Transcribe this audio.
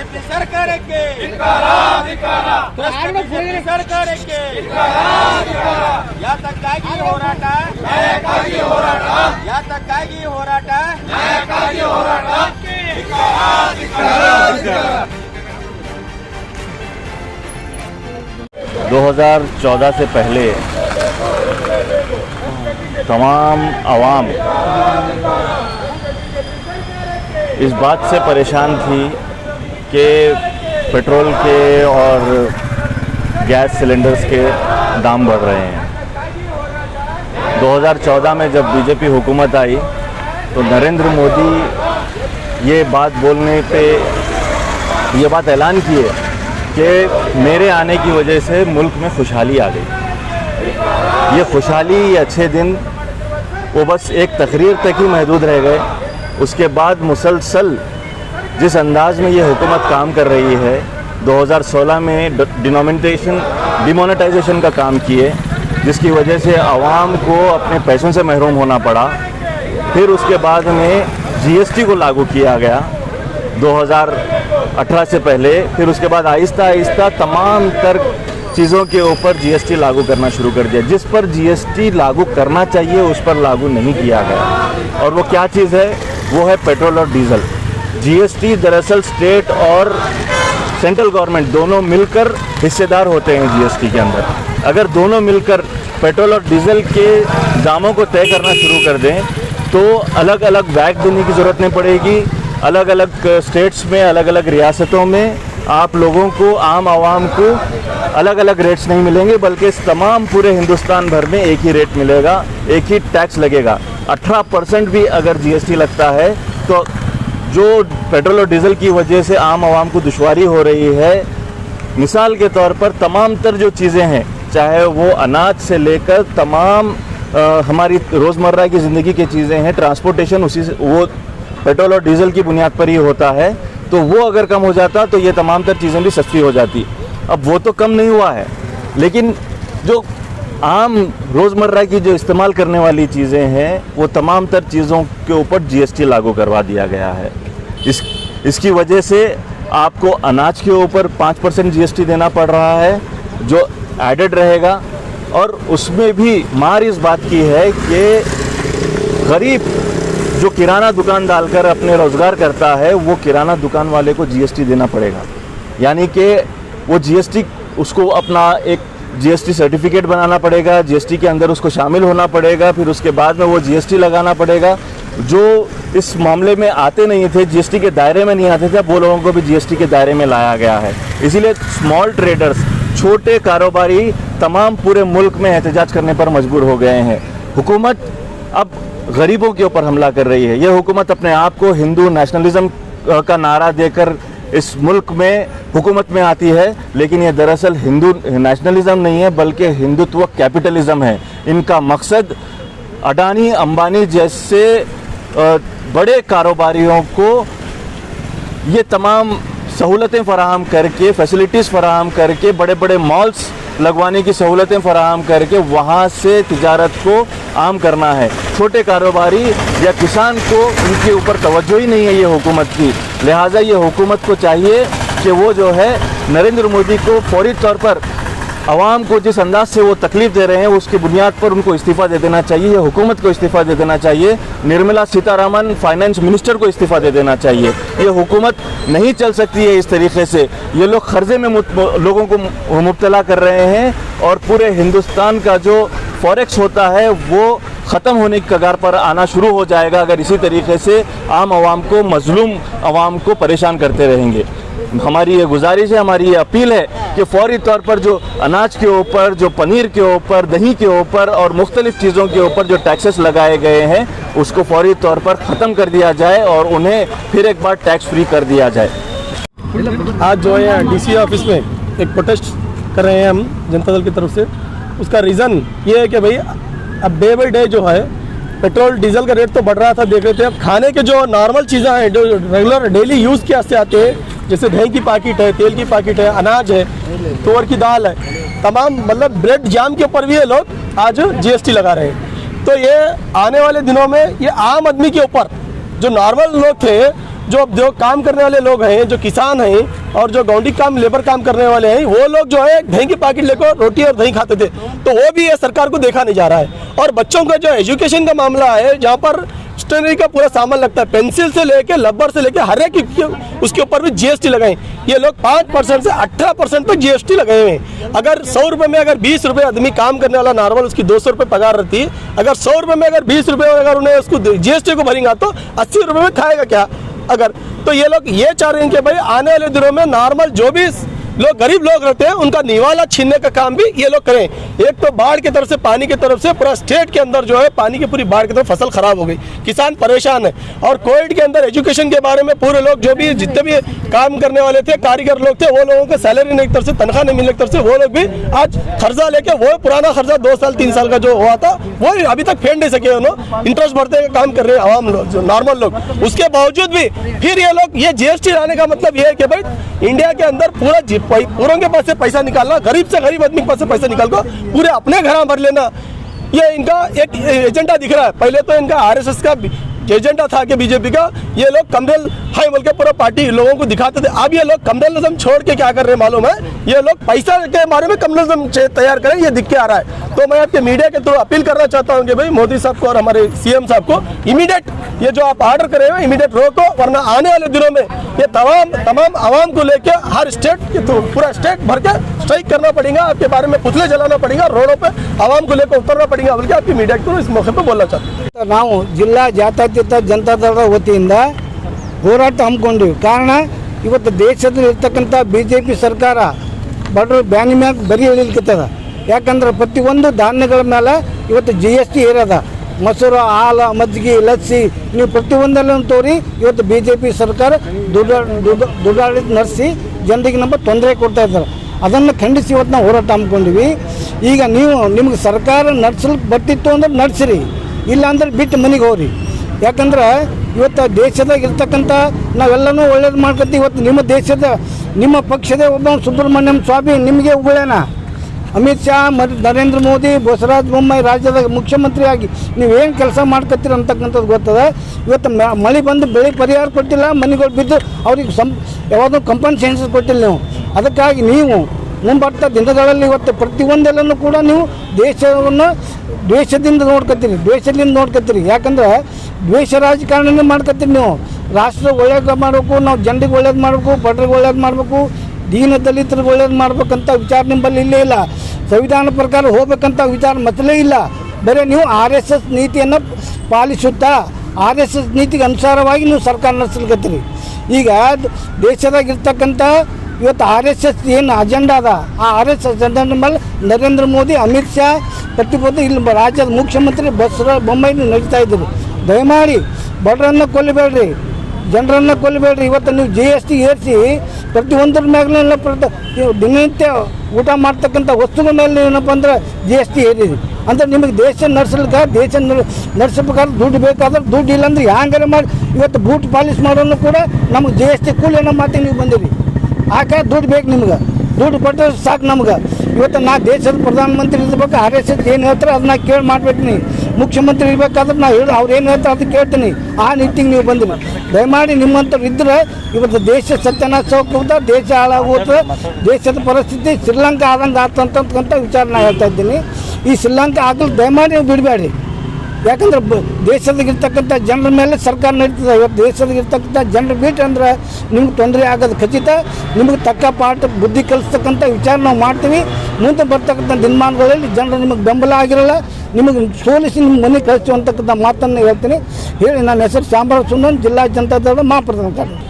BJP ಸರ್ಕಾರಕ್ಕೆ BJP ಸರ್ಕಾರಕ್ಕೆ ಯಾತಕ್ಕಾಗಿ ಹೋರಾಟ ಯಾತಕ್ಕಾಗಿ ಹೋರಾಟ 2014 से पहले तमाम आवाम इस बात से परेशान थी कि पेट्रोल के और गैस सिलेंडर्स के दाम बढ़ रहे हैं। 2014 में जब बीजेपी हुकूमत आई तो नरेंद्र मोदी ये बात बोलने पे ये बात ऐलान किए कि मेरे आने की वजह से मुल्क में खुशहाली आ गई। ये खुशहाली, ये अच्छे दिन वो बस एक तकरीर तक ही महदूद रह गए। उसके बाद मुसलसल जिस अंदाज में ये हुकूमत काम कर रही है, 2016 में डिमोनेटाइजेशन का काम किए, जिसकी वजह से आवाम को अपने पैसों से महरूम होना पड़ा। फिर उसके बाद में जीएसटी को लागू किया गया 2018 से पहले। फिर उसके बाद आहिस्ता आहिस्ता तमाम तर चीज़ों के ऊपर जीएसटी लागू करना शुरू कर दिया। जिस पर जीएसटी लागू करना चाहिए उस पर लागू नहीं किया गया। और वो क्या चीज़ है? वो है पेट्रोल और डीजल। जीएसटी दरअसल स्टेट और सेंट्रल गवर्नमेंट दोनों मिलकर हिस्सेदार होते हैं जीएसटी के अंदर। अगर दोनों मिलकर पेट्रोल और डीजल के दामों को तय करना शुरू कर दें तो अलग अलग वैट देने की ज़रूरत नहीं पड़ेगी। अलग अलग स्टेट्स में, अलग अलग रियासतों में आप लोगों को, आम आवाम को अलग अलग रेट्स नहीं मिलेंगे, बल्कि तमाम पूरे हिंदुस्तान भर में एक ही रेट मिलेगा, एक ही टैक्स लगेगा। 18% भी अगर जीएसटी लगता है तो जो पेट्रोल और डीजल की वजह से आम आवाम को दुश्वारी हो रही है, मिसाल के तौर पर तमाम तर जो चीज़ें हैं, चाहे वो अनाज से लेकर तमाम हमारी रोज़मर्रा की ज़िंदगी की चीज़ें हैं, ट्रांसपोर्टेशन उसी से वो पेट्रोल और डीजल की बुनियाद पर ही होता है। तो वो अगर कम हो जाता तो ये तमाम तर चीज़ें भी सस्ती हो जाती। अब वो तो कम नहीं हुआ है, लेकिन जो आम रोज़मर्रा की जो इस्तेमाल करने वाली चीज़ें हैं वो तमाम तर चीज़ों के ऊपर जीएसटी लागू करवा दिया गया है। इसकी वजह से आपको अनाज के ऊपर 5% जीएसटी देना पड़ रहा है जो एडेड रहेगा। और उसमें भी मार इस बात की है कि गरीब जो किराना दुकान डालकर अपने रोज़गार करता है वो किराना दुकान वाले को जीएसटी देना पड़ेगा। यानी कि वो जीएसटी, उसको अपना एक जीएसटी सर्टिफिकेट बनाना पड़ेगा, जीएसटी के अंदर उसको शामिल होना पड़ेगा, फिर उसके बाद में वो जीएसटी लगाना पड़ेगा। जो इस मामले में आते नहीं थे, जीएसटी के दायरे में नहीं आते थे, वो लोगों को भी जीएसटी के दायरे में लाया गया है। इसीलिए स्मॉल ट्रेडर्स, छोटे कारोबारी तमाम पूरे मुल्क में एहतजाज करने पर मजबूर हो गए हैं। हुकूमत अब गरीबों के ऊपर हमला कर रही है। यह हुकूमत अपने आप को हिंदू नेशनलिज्म का नारा देकर इस मुल्क में हुकूमत में आती है, लेकिन ये दरअसल हिंदू नेशनलिज्म नहीं है बल्कि हिंदुत्व कैपिटलिज्म है। इनका मकसद अडानी अंबानी जैसे बड़े कारोबारियों को ये तमाम सहूलतें फराहम करके, फैसिलिटीज़ फराहम करके, बड़े बड़े मॉल्स लगवाने की सहूलतें फराहम करके वहाँ से तिजारत को आम करना है। छोटे कारोबारी या किसान को उनके ऊपर तवज्जो ही नहीं है ये हुकूमत की। लिहाजा ये हुकूमत को चाहिए कि वो जो है नरेंद्र मोदी को फौरी तौर पर आवाम को जिस अंदाज से वो तकलीफ़ दे रहे हैं उसकी बुनियाद पर उनको इस्तीफ़ा दे देना चाहिए। ये हुकूमत को इस्तीफ़ा दे देना चाहिए। निर्मला सीतारामन फाइनेंस मिनिस्टर को इस्तीफ़ा दे देना चाहिए। ये हुकूमत नहीं चल सकती है इस तरीके से। ये लोग कर्जे में लोगों को मुब्तला कर रहे हैं और पूरे हिंदुस्तान का जो फॉरेक्स होता है वो ख़त्म होने की कगार पर आना शुरू हो जाएगा अगर इसी तरीके से आम आवाम को, मजलूम आवाम को परेशान करते रहेंगे। हमारी ये गुजारिश है, हमारी ये अपील है कि फौरी तौर पर जो अनाज के ऊपर, जो पनीर के ऊपर, दही के ऊपर और मुख्तलिफ चीज़ों के ऊपर जो टैक्सेस लगाए गए हैं उसको फौरी तौर पर ख़त्म कर दिया जाए और उन्हें फिर एक बार टैक्स फ्री कर दिया जाए। आज जो है डीसी ऑफिस में एक प्रोटेस्ट कर रहे हैं हम जनता दल की तरफ से। उसका रीज़न ये है कि भाई अब डे बाई डे जो है पेट्रोल डीजल का रेट तो बढ़ रहा था, देख रहे थे। अब खाने के जो नॉर्मल चीज़ें हैं जो रेगुलर डेली यूज़ के वास्ते आते हैं, जैसे दही की पैकेट है, तेल की पैकेट है, अनाज है, तुअर की दाल है, तमाम मतलब ब्रेड जाम के ऊपर भी ये लोग आज जीएसटी लगा रहे हैं। तो ये आने वाले दिनों में ये आम आदमी के ऊपर, जो नॉर्मल लोग थे जो काम करने वाले लोग हैं, जो किसान हैं और जो गौंडी काम लेबर काम करने वाले हैं, वो लोग जो है दही की पैकेट लेकर रोटी और दही खाते थे, तो वो भी ये सरकार को देखा नहीं जा रहा है। और बच्चों का जो एजुकेशन का मामला है, जहाँ पर स्टेशनरी का पूरा सामान लगता है, पेंसिल से लेके रबर से लेके हर एक उसके ऊपर भी जीएसटी लगाए। ये लोग 5% से 18% तक जीएसटी लगाए हुए हैं। अगर 100 रुपये में अगर 20 रुपये आदमी काम करने वाला नॉर्मल उसकी 200 रुपये पगार रहती है, अगर 100 रुपये में अगर 20 रुपये अगर उन्हें उसको जीएसटी को भरेंगे तो 80 रुपये में खाएगा क्या? अगर तो ये लोग ये चाह रहे हैं कि भाई आने वाले दिनों में नॉर्मल जो भी लोग गरीब लोग रहते हैं उनका निवाला छीनने का काम भी ये लोग करें। एक तो बाढ़ की तरफ से, पानी की तरफ से पूरा स्टेट के अंदर जो है पानी की पूरी बाढ़ की तरफ फसल खराब हो गई, किसान परेशान है। और कोविड के अंदर एजुकेशन के बारे में पूरे लोग जो भी जितने भी काम करने वाले थे, कारीगर लोग थे, वो लोगों को सैलरी नहीं, तरफ से तनख्वाह नहीं मिलने की तरफ से वो लोग भी आज कर्जा लेके, वो पुराना कर्जा 2 साल 3 साल का जो हुआ था वो अभी तक फेड नहीं सके। उन्होंने इंटरेस्ट भरते काम कर रहे हैं आवाम लोग, जो नॉर्मल लोग। उसके बावजूद भी फिर ये लोग ये जीएसटी लाने का मतलब ये है कि भाई इंडिया के अंदर पूरों के पास से पैसा निकालना, गरीब से गरीब आदमी के पास से पैसा निकाल कर पूरे अपने घर भर लेना, ये इनका एक एजेंडा दिख रहा है। पहले तो इनका आरएसएस का एजेंडा था कि बीजेपी का ये लोग कम्युनल हाई बोल के पूरा पार्टी लोगों को दिखाते थे। अब ये लोग कम्युनलिज्म छोड़ के क्या कर रहे हैं मालूम है? ये लोग पैसा के बारे में कम्युनलिज्म तैयार करें, ये दिख के आ रहा है। तो मैं आपके मीडिया के थ्रू अपील करना चाहता हूँ कि भाई मोदी साहब को और हमारे सीएम साहब को इमीडिएट ये जो आप ऑर्डर करे हुए इमीडिएट रोको, वरना आने वाले दिनों में ये तमाम आवाम को लेके हर स्टेट के थ्रू पूरा स्टेट भर के स्ट्राइक करना पड़ेगा, आपके बारे में पुतले जलाना पड़ेगा, रोडों पे आवाम को लेकर उतरना पड़ेगा, बल्कि आपकी मीडिया के थ्रू इस मौके पर बोलना चाहते हैं। ನಾವು ಜಿಲ್ಲಾ ಜಾತ್ಯತೀತ ಜನತಾದಳದ ವತಿಯಿಂದ ಹೋರಾಟ ಹಮ್ಮಿಕೊಂಡಿವಿ. ಕಾರಣ ಇವತ್ತು ದೇಶದಲ್ಲಿ ಇರ್ತಕ್ಕಂಥ ಬಿಜೆಪಿ ಸರ್ಕಾರ ಬಡವರು ಬ್ಯಾನಿ ಮ್ಯಾಗ ಬರೀ ಇಳಿಲಿಕ್ಕತ್ತದ. ಯಾಕಂದ್ರೆ ಪ್ರತಿಯೊಂದು ಧಾನ್ಯಗಳ ಮೇಲೆ ಇವತ್ತು GST ಏರದ. ಮೊಸರು, ಹಾಲು, ಮಜ್ಜಿಗೆ, ಲಸ್ಸಿ ನೀವು ಪ್ರತಿಯೊಂದಲ್ಲೂ ತೋರಿ ಇವತ್ತು ಬಿಜೆಪಿ ಸರ್ಕಾರ ದುಡ್ಡಾಡಳಿತ ನಡೆಸಿ ಜನರಿಗೆ ನಮ್ಮ ತೊಂದರೆ ಕೊಡ್ತಾ ಇದ್ದಾರೆ. ಅದನ್ನು ಖಂಡಿಸಿ ಇವತ್ತು ನಾವು ಹೋರಾಟ ಹಮ್ಮಿಕೊಂಡಿವಿ. ಈಗ ನಿಮ್ಗೆ ಸರ್ಕಾರ ನಡೆಸಲಿಕ್ಕೆ ಬರ್ತಿತ್ತು ಅಂದ್ರೆ ನಡೆಸಿರಿ, ಇಲ್ಲ ಅಂದ್ರೆ ಬಿಟ್ಟು ಮನೆಗೆ ಹೋಗ್ರಿ. ಯಾಕಂದ್ರೆ ಇವತ್ತು ದೇಶದಾಗ ಇರ್ತಕ್ಕಂಥ ನಾವೆಲ್ಲನೂ ಒಳ್ಳೇದು ಮಾಡ್ಕೊತೀವಿ. ಇವತ್ತು ನಿಮ್ಮ ದೇಶದ ನಿಮ್ಮ ಪಕ್ಷದ ಒಬ್ಬ ಸುಬ್ರಹ್ಮಣ್ಯಂ ಸ್ವಾಮಿ ನಿಮಗೆ ಉಗುಳೇನ, ಅಮಿತ್ ಶಾ, ನರೇಂದ್ರ ಮೋದಿ, ಬಸವರಾಜ ಬೊಮ್ಮಾಯಿ ರಾಜ್ಯದ ಮುಖ್ಯಮಂತ್ರಿಯಾಗಿ ನೀವೇನು ಕೆಲಸ ಮಾಡ್ಕೊತೀರಿ ಅಂತಕ್ಕಂಥದ್ದು ಗೊತ್ತದ. ಇವತ್ತು ಮಳೆ ಬಂದು ಬೆಳೆ ಪರಿಹಾರ ಕೊಟ್ಟಿಲ್ಲ, ಮನೆಗಳು ಬಿದ್ದು ಅವ್ರಿಗೆ ಯಾವುದೋ ಕಂಪನ್ಸೇಷನ್ ಕೊಟ್ಟಿಲ್ಲ ನೀವು. ಅದಕ್ಕಾಗಿ ನೀವು ಮುಂಬರ್ತಾ ದಿನಗಳಲ್ಲಿ ಇವತ್ತು ಪ್ರತಿಯೊಂದೆಲ್ಲನೂ ಕೂಡ ನೀವು ದೇಶವನ್ನು ದ್ವೇಷದಿಂದ ನೋಡ್ಕೊತೀರಿ. ಯಾಕಂದ್ರೆ ದ್ವೇಷ ರಾಜಕಾರಣನೇ ಮಾಡ್ಕೊತೀರಿ ನೀವು. ರಾಷ್ಟ್ರ ಒಳ್ಳೇದು ಮಾಡಬೇಕು, ನಾವು ಜನರಿಗೆ ಒಳ್ಳೇದು ಮಾಡಬೇಕು, ಬಡರಿಗೆ ಒಳ್ಳೇದು ಮಾಡಬೇಕು, ದೀನ ದಲಿತರಿಗೆ ಒಳ್ಳೇದು ಮಾಡ್ಬೇಕಂತ ವಿಚಾರ ನಿಮ್ಮಲ್ಲಿ ಇಲ್ಲೇ ಇಲ್ಲ. ಸಂವಿಧಾನ ಪ್ರಕಾರ ಹೋಗ್ಬೇಕಂತ ವಿಚಾರ ಮೊದಲೇ ಇಲ್ಲ. ಬರೀ ನೀವು RSS ನೀತಿಯನ್ನು ಪಾಲಿಸುತ್ತಾ RSS ನೀತಿಗೆ ಅನುಸಾರವಾಗಿ ನೀವು ಸರ್ಕಾರ ನಡೆಸಲಿಕತ್ತೀರಿ. ಈಗ ದೇಶದಾಗಿರ್ತಕ್ಕಂಥ ಇವತ್ತು RSS ಏನು ಅಜೆಂಡಾ ಅದ, ಆ RSS ಅಜೆಂಡಾ ಮೇಲೆ ನರೇಂದ್ರ ಮೋದಿ, ಅಮಿತ್ ಶಾ ಪ್ರತಿಬದ್ಧ ಇಲ್ಲಿ ರಾಜ್ಯದ ಮುಖ್ಯಮಂತ್ರಿ ಬಸವರಾಜ ಬೊಮ್ಮಾಯಿ ನಡೀತಾ ಇದ್ರು. ದಯಮಾಡಿ ಬಡರನ್ನು ಕೊಲ್ಲಬೇಡ್ರಿ, ಜನರನ್ನು ಕೊಲ್ಲಬೇಡ್ರಿ. ಇವತ್ತು ನೀವು GST ಏರಿಸಿ ಪ್ರತಿಯೊಂದರ ಮ್ಯಾಗಲೆಲ್ಲ ದಿನನಿತ್ಯ ಊಟ ಮಾಡ್ತಕ್ಕಂಥ ವಸ್ತುಗಳ ಮೇಲೆ ಏನಪ್ಪ ಅಂದ್ರೆ GST ಏರಿರಿ. ಅಂದರೆ ನಿಮಗೆ ದೇಶ ನಡೆಸಬೇಕಾದ್ರೆ ದುಡ್ಡು ಬೇಕಾದ್ರೆ ದುಡ್ಡು ಇಲ್ಲಾಂದ್ರೆ ಹ್ಯಾಂಗಾರೆ ಮಾಡಿ ಇವತ್ತು ಬೂಟ್ ಪಾಲಿಸ್ ಮಾಡೋನು ಕೂಡ ನಮಗೆ GST ಕೂಲಿ ಅನ್ನೋ ಮಾತಿಗೆ ನೀವು ಬಂದಿರಿ. ಆಗ ದುಡ್ಡು ಬೇಕು, ನಿಮ್ಗೆ ದುಡ್ಡು ಕೊಟ್ಟರೆ ಸಾಕು ನಮ್ಗೆ. ಇವತ್ತು ನಾ ದೇಶದ ಪ್ರಧಾನಮಂತ್ರಿ ಇರ್ಬೇಕು, RSS ಏನು ಹೇಳ್ತಾರೆ ಅದನ್ನ ಕೇಳಿ ಮಾಡ್ಬೇಕು. ಮುಖ್ಯಮಂತ್ರಿ ಇರಬೇಕಾದ್ರೆ ನಾವು ಅವ್ರು ಏನು ಹೇಳ್ತಾರೆ ಅದು ಕೇಳ್ತೀನಿ. ಆ ನಿಟ್ಟಿಗೆ ನೀವು ಬಂದಿರಿ. ದಯಮಾಡಿ ನಿಮ್ಮಂಥವ್ರು ಇದ್ದರೆ ಇವತ್ತು ದೇಶ ಸತ್ಯನಾಶ ಹೋಗ್ತದೆ, ದೇಶ ಹಾಳಾಗುತ್ತೆ. ದೇಶದ ಪರಿಸ್ಥಿತಿ ಶ್ರೀಲಂಕಾ ಆದಂಗೆ ಆಗ್ತಂತಕ್ಕಂಥ ವಿಚಾರ ನಾನು ಹೇಳ್ತಾ ಇದ್ದೀನಿ. ಈ ಶ್ರೀಲಂಕಾ ಆಗಲು ದಯಮಾಡಿ ನೀವು ಬಿಡಬೇಡಿ. ಯಾಕಂದ್ರೆ ದೇಶದಾಗಿರ್ತಕ್ಕಂಥ ಜನರ ಮೇಲೆ ಸರ್ಕಾರ ನಡೀತದೆ. ಇವತ್ತು ದೇಶದಾಗಿರ್ತಕ್ಕಂಥ ಜನರು ಬಿಟ್ಟು ಅಂದ್ರೆ ನಿಮ್ಗೆ ತೊಂದರೆ ಆಗೋದು ಖಚಿತ. ನಿಮಗೆ ತಕ್ಕ ಪಾಠ ಬುದ್ಧಿ ಕಲಿಸ್ತಕ್ಕಂಥ ವಿಚಾರ ನಾವು ಮಾಡ್ತೀವಿ. ಮುಂದೆ ಬರ್ತಕ್ಕಂಥ ದಿನಮಾನಗಳಲ್ಲಿ ಜನರು ನಿಮಗೆ ಬೆಂಬಲ ಆಗಿರಲ್ಲ, ನಿಮಗೆ ಸೋಲಿಸಿ ನಿಮ್ಮ ಮನೆ ಕಳಿಸುವಂತಕ್ಕಂಥ ಮಾತನ್ನು ಹೇಳ್ತೀನಿ. ಹೇಳಿ ನನ್ನ ಹೆಸರು ಶ್ಯಾಮರಾವ್ ಸುಂದನ್, ಜಿಲ್ಲಾ ಜನತಾದಳದ ಮಹಾಪ್ರಧಾನ ಕಾರ್ಯದರ್ಶಿ.